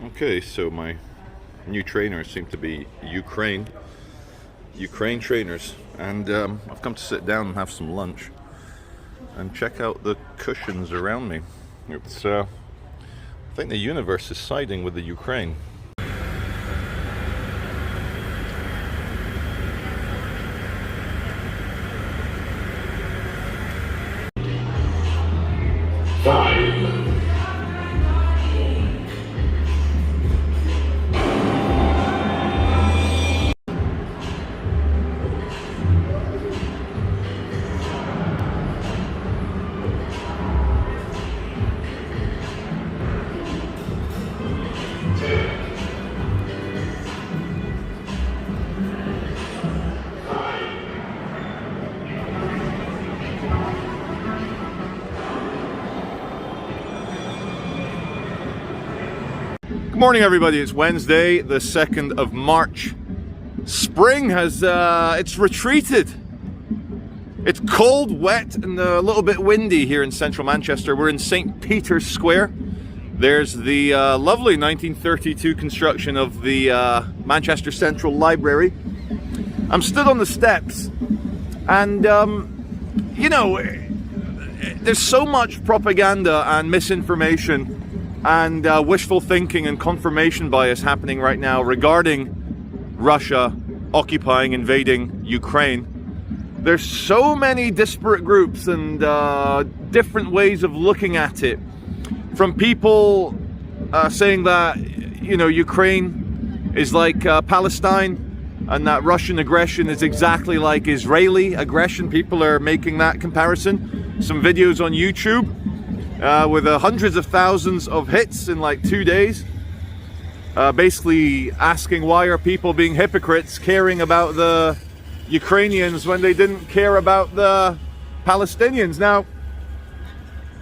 Okay, so my new trainers seem to be Ukraine trainers, and I've come to sit down and have some lunch and check out the cushions around me. It's I think the universe is siding with the Ukraine. Good morning, everybody. It's Wednesday, the 2nd of March. Spring has, it's retreated. It's cold, wet, and a little bit windy here in central Manchester. We're in St. Peter's Square. There's the lovely 1932 construction of the Manchester Central Library. I'm stood on the steps, and, you know, there's so much propaganda and misinformation and wishful thinking and confirmation bias happening right now regarding Russia occupying, invading Ukraine. There's so many disparate groups and different ways of looking at it. From people saying that, you know, Ukraine is like Palestine and that Russian aggression is exactly like Israeli aggression. People are making that comparison. Some videos on YouTube with hundreds of thousands of hits in like 2 days, basically asking why are people being hypocrites caring about the Ukrainians when they didn't care about the Palestinians. Now,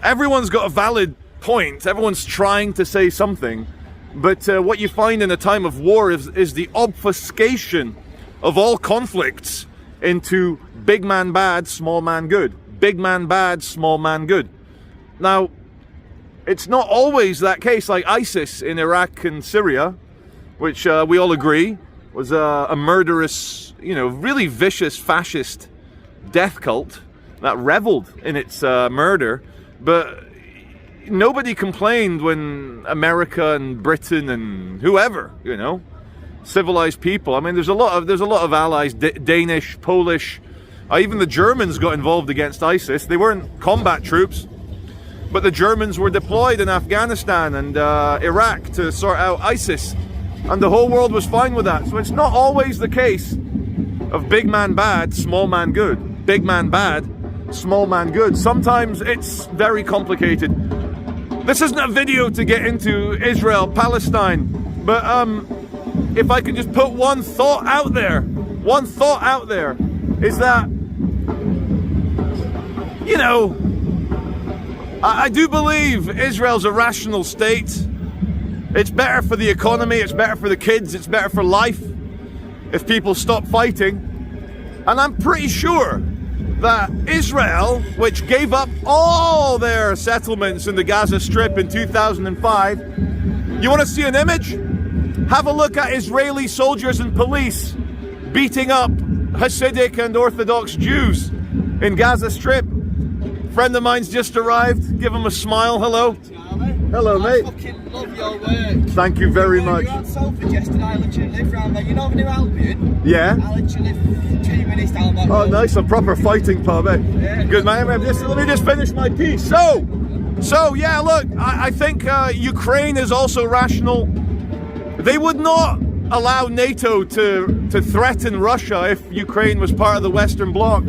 everyone's got a valid point, everyone's trying to say something, but what you find in a time of war is the obfuscation of all conflicts into big man bad, small man good. Big man bad, small man good. Now, it's not always that case. Like ISIS in Iraq and Syria, which we all agree was a murderous, you know, really vicious fascist death cult that reveled in its murder. But nobody complained when America and Britain and whoever, you know, civilized people. I mean, there's a lot of allies, Danish, Polish, even the Germans got involved against ISIS. They weren't combat troops, but the Germans were deployed in Afghanistan and Iraq to sort out ISIS, and the whole world was fine with that. So it's not always the case of big man bad, small man good. Big man bad, small man good. Sometimes it's very complicated. This isn't a video to get into Israel, Palestine, but if I can just put one thought out there is that, you know, I do believe Israel's a rational state. It's better for the economy, it's better for the kids, it's better for life if people stop fighting. And I'm pretty sure that Israel, which gave up all their settlements in the Gaza Strip in 2005, you want to see an image? Have a look at Israeli soldiers and police beating up Hasidic and Orthodox Jews in Gaza Strip. Friend of mine's just arrived. Give him a smile. Hello. Charlie. Hello, mate. I fucking love your work. Thank you very much. We were on Salford yesterday. I literally live round there. You know the new Albion? Yeah. I literally live 2 minutes down that road. Oh, nice. A proper fighting pub, eh? Yeah. Good, man. Let me just finish my piece. So yeah, look, I think Ukraine is also rational. They would not allow NATO to threaten Russia if Ukraine was part of the Western Bloc.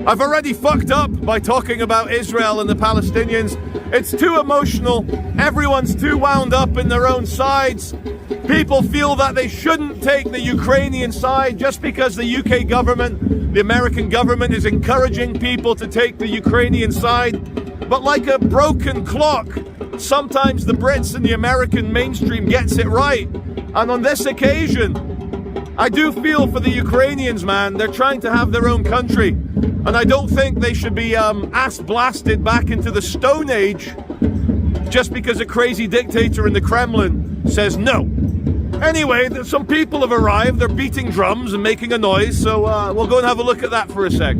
I've already fucked up by talking about Israel and the Palestinians. It's too emotional. Everyone's too wound up in their own sides. People feel that they shouldn't take the Ukrainian side just because the UK government, the American government, is encouraging people to take the Ukrainian side. But like a broken clock, sometimes the Brits and the American mainstream gets it right. And on this occasion, I do feel for the Ukrainians, man. They're trying to have their own country. And I don't think they should be ass blasted back into the Stone Age just because a crazy dictator in the Kremlin says no. Anyway, some people have arrived. They're beating drums and making a noise, so we'll go and have a look at that for a sec.